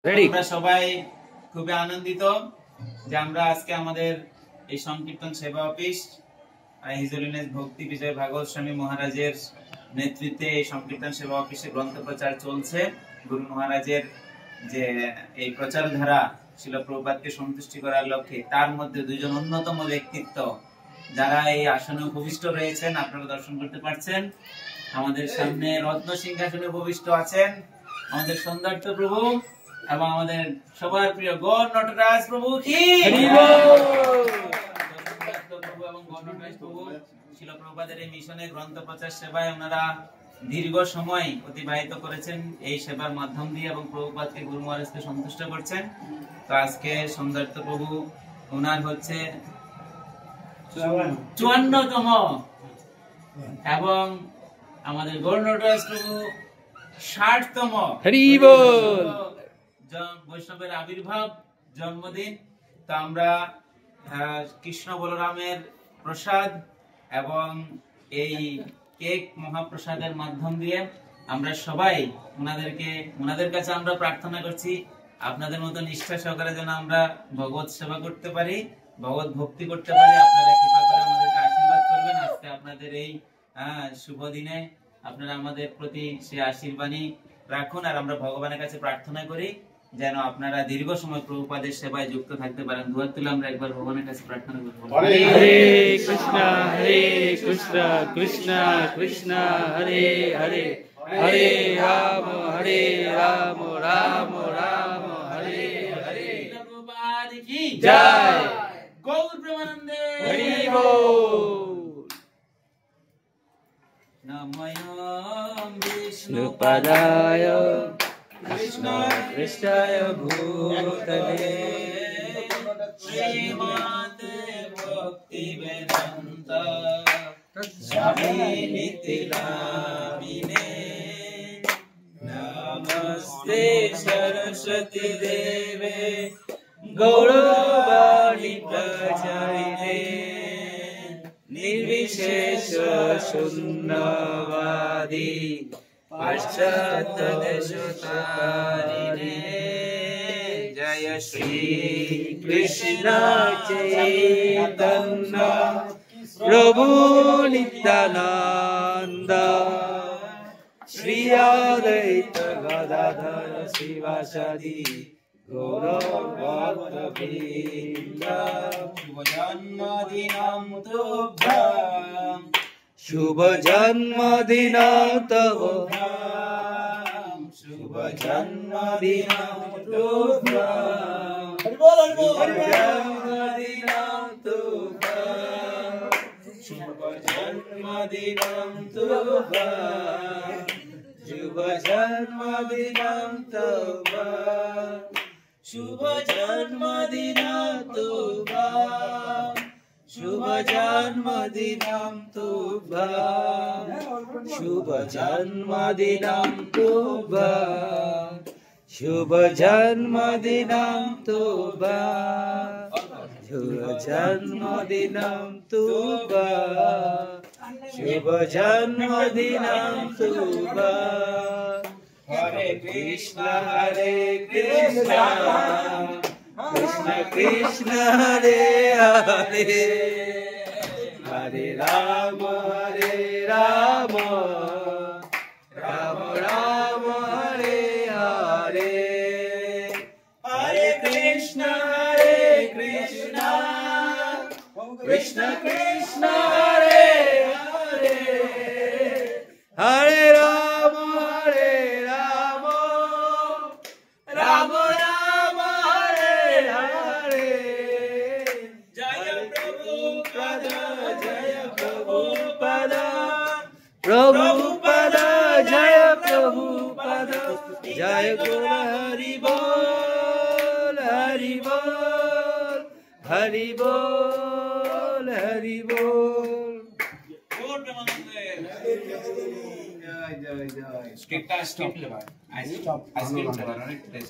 আমরা সবাই খুবই আনন্দিত যে আমরা আজকে আমাদের এই সংকীর্তন সেবা অফিস হিজলিনেস ভক্তি বিজয় ভাগবত স্বামী মহারাজের নেতৃত্বে এই সংকীর্তন সেবা অফিসে গ্রন্থ প্রচার চলছে। গুরু মহারাজের যে এই প্রচার ধারা ছিল প্রভুপাদকে সন্তুষ্টি করার লক্ষ্যে, তার মধ্যে দুইজন অন্যতম ব্যক্তিত্ব যারা এই আসনে উপবিষ্ট রয়েছেন, আপনারা দর্শন করতে পারছেন। আমাদের সামনে রত্ন সিংহাসনে উপবিষ্ট আছেন আমাদের সৌন্দর্য প্রভু এবং আমাদের সবার প্রিয় গৌর নটরাজ প্রভু কি প্রভু এবং গৌর নটরাজ প্রভু ছিল প্রভুপাদের এই মিশনে গ্রন্থ প্রচার সেবায় ওনারা দীর্ঘ সময় অতিবাহিত করেছেন এই সেবার মাধ্যম দিয়ে এবং প্রভুপাদকে গুরু মহারাজকে সন্তুষ্ট করছেন। তো আজকে সৌন্দর্য প্রভু ওনার হচ্ছে 54তম এবং আমাদের গৌর নটরাজ প্রভু 60তম বৈষ্ণবের আবির্ভাব জন্মদিন। তো আমরা কৃষ্ণ বলরামের প্রসাদ এবং এই কেক মহাপ্রসাদের মাধ্যম দিয়ে আমরা সবাই ওনাদের কাছে আমরা প্রার্থনা করছি আপনাদের মতো নিষ্ঠা সহকারে যেন আমরা ভগবত সেবা করতে পারি, ভগবত ভক্তি করতে পারি। আপনারা কৃপা করে আমাদেরকে আশীর্বাদ করবেন। আজকে আপনাদের এই শুভ দিনে আপনারা আমাদের প্রতি সেই আশীর্বাণী রাখুন। আর আমরা ভগবানের কাছে প্রার্থনা করি যেন আপনারা দীর্ঘ সময় প্রভুপাদের সেবায় যুক্ত থাকতে পারেন। দুয়ার তুলে আমরা একবার ভগবানের কাছে প্রার্থনা করব। হরে কৃষ্ণ কৃষ্ণ কৃষ্ণ হরে হরে, হরে রাম রাম রাম হরে হরে। প্রভুপাদ কি জয়। গৌর প্রেমানন্দে হরি বল। নমঃ বিষ্ণুপদায় কৃষ্ণ পৃষ্ঠায় ভূতলে শ্রীমতে ভক্তি বেদান্ত স্বামী নিতি নামিনে নমস্তে সরস্বতী দেবে গৌরবাণী প্রচারিণে নির্বিশেষ শূন্যবাদী পাশ্চাত্য দেশতারিণে। জয় শ্রী কৃষ্ণ চৈতন্য প্রভু নিত্যানন্দ শ্রী অদ্বৈত গদাধর শিবাসাদি গৌর ভক্তবৃন্দ। শুভ জন্মদিনম তুভ্যং, শুভ জন্মদিন তব, শুভ জন্মদিন তুভ্যং, শুভ জন্মদিন তুভ্যং, শুভ জন্মদিন তুভ্যং, শুভ জন্মদিন তুভ্যং, শুভ জন্মদিন তুভ্যং, শুভ জন্মদিনম তুভ্যং, শুভ জন্মদিনম তুভ্যং, শুভ জন্মদিনম তুভ্যং, শুভ জন্মদিনম তুভ্যং, শুভ জন্মদিনম তুভ্যং। হরে কৃষ্ণ কৃষ্ণ কৃষ্ণ হরে হরে, হরে রাম রাম রাম হরে হরে, হরে কৃষ্ণ কৃষ্ণ কৃষ্ণ হরে হরে, হরে রাম রাম রাম রাম হরে হরে। জয় প্রভুপদ জয় প্রভুপদ, প্রভুপদ জয় প্রভুপদ, জয় গুরু হরি বল হরি বল হরি বল হরি বল। জয় জয় জয়।